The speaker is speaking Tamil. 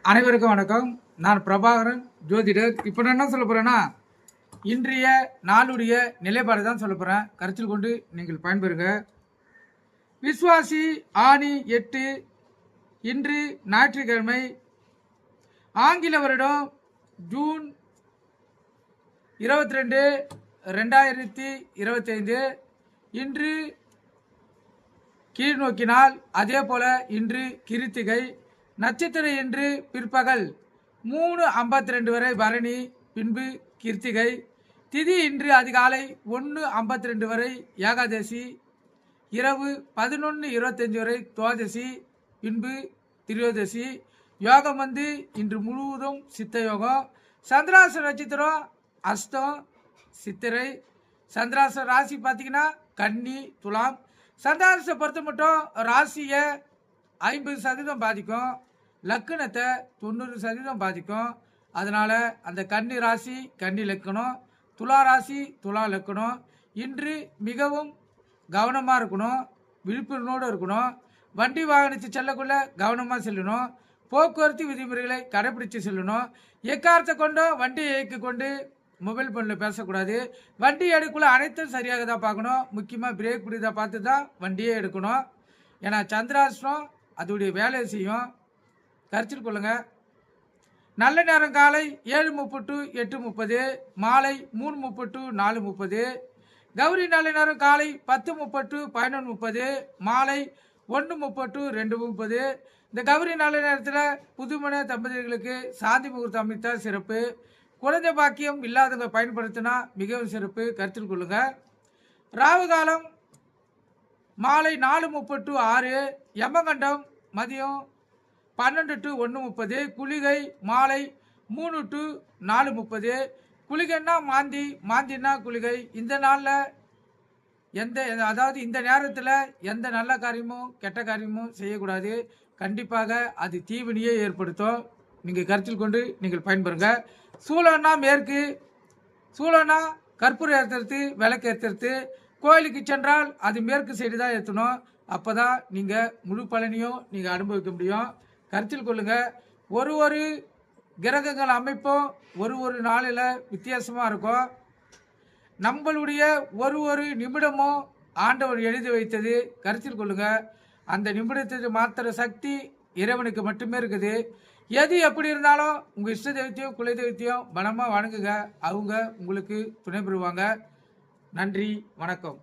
அனைவருக்கும் வணக்கம். நான் பிரபாகரன் ஜோதிடர். இப்போ நான் என்ன சொல்ல போகிறேன்னா, இன்றைய நாளுடைய நிலைப்பாடு தான் சொல்ல போகிறேன். கருத்தில் கொண்டு நீங்கள் பயன்பெறுங்க. விஸ்வாசி ஆணி 8 இன்று ஞாயிற்றுக்கிழமை, ஆங்கில வருடம் ஜூன் 22, 2025. இன்று கீழ் நோக்கினால், அதே போல இன்று கிருத்திகை நட்சத்திரம் இன்று பிற்பகல் 3:52 வரை பரணி, பின்பு கிருத்திகை. திதி இன்று அதிகாலை 1:52 வரை ஏகாதசி, இரவு 11:25 வரை துவாதசி, பின்பு திரியோதசி. யோகம் இன்று முழுவதும் சித்த யோகம். சந்திராச நட்சத்திரம் அஸ்தம் சித்திரை. சந்திராச ராசி பார்த்தீங்கன்னா கன்னி துலாம். சந்திராச பொறுத்த மட்டும் ராசியை 50% பாதிக்கும், லக்கணத்தை 90% பாதிக்கும். அதனால் அந்த கன்னி ராசி கன்னி லக்கணம், துலா ராசி துலா லக்கணம். இன்று மிகவும் கவனமாக இருக்கணும், விழிப்புணர்வோடு இருக்கணும். வண்டி வாகனத்தை செல்லக்குள்ள கவனமாக செல்லணும். போக்குவரத்து விதிமுறைகளை கடைபிடித்து செல்லணும். எக்காரத்தை கொண்டோ வண்டியை இயக்கி கொண்டு மொபைல் ஃபோனில் பேசக்கூடாது. வண்டி எடுக்குள்ள அனைத்தும் சரியாக தான் பார்க்கணும். முக்கியமாக பிரேக் பிடிதா பார்த்து தான் வண்டியே எடுக்கணும். ஏன்னா சந்திராஷ்டம் அதோடைய வேலையை செய்யும். கருத்தில் கொள்ளுங்க. நல்ல நேரம் காலை 7:30 to 8:30, மாலை 3:30 to 4:30. கௌரி நல்ல நேரம் காலை 10:30 to 11:30, மாலை 1:30 to 2:30. இந்த கௌரி நல்ல நேரத்தில் புதுமண தம்பதிகளுக்கு சாந்தி முகூர்த்தம் அமைத்தால் சிறப்பு. குழந்தை பாக்கியம் இல்லாதவங்க பயன்படுத்தினா மிகவும் சிறப்பு. கருத்தில் கொள்ளுங்க. ராவு காலம் மாலை 4:30 to 6, யமகண்டம் மதியம் 12 to 1:30, குளிகை மாலை 3 to 4:30. குளிகைன்னா மாந்தி, மாந்தின்னா குளிகை. இந்த நாளில் அதாவது இந்த நேரத்தில் எந்த நல்ல காரியமும் கெட்ட காரியமும் செய்யக்கூடாது. கண்டிப்பாக அது தீவினையே ஏற்படுத்தும். நீங்கள் கருத்தில் கொண்டு நீங்கள் பயன்பெறுங்க. சூளம்னா மேற்கு, சூளம்னா கற்பூரம் ஏற்றுறது, விளக்கு ஏற்றுறது. கோயிலுக்கு சென்றால் அது மேற்கு சைடு தான் ஏற்றணும். அப்போ தான் நீங்கள் முழு பலனையும் நீங்கள் அனுபவிக்க முடியும். கருத்தில் கொள்ளுங்கள். ஒரு கிரகங்கள் அமைப்பும் ஒரு நாளில் வித்தியாசமாக இருக்கும். நம்மளுடைய ஒரு நிமிடமும் ஆண்டவர் எழுதி வைத்தது. கருத்தில் கொள்ளுங்கள். அந்த நிமிடத்துக்கு மாத்திர சக்தி இறைவனுக்கு மட்டுமே இருக்குது. எது எப்படி இருந்தாலும் உங்கள் இஷ்ட தெய்வத்தையும் குல தெய்வத்தையும் பலமாக வணங்குங்க. அவங்க உங்களுக்கு துணை பெறுவாங்க. நன்றி, வணக்கம்.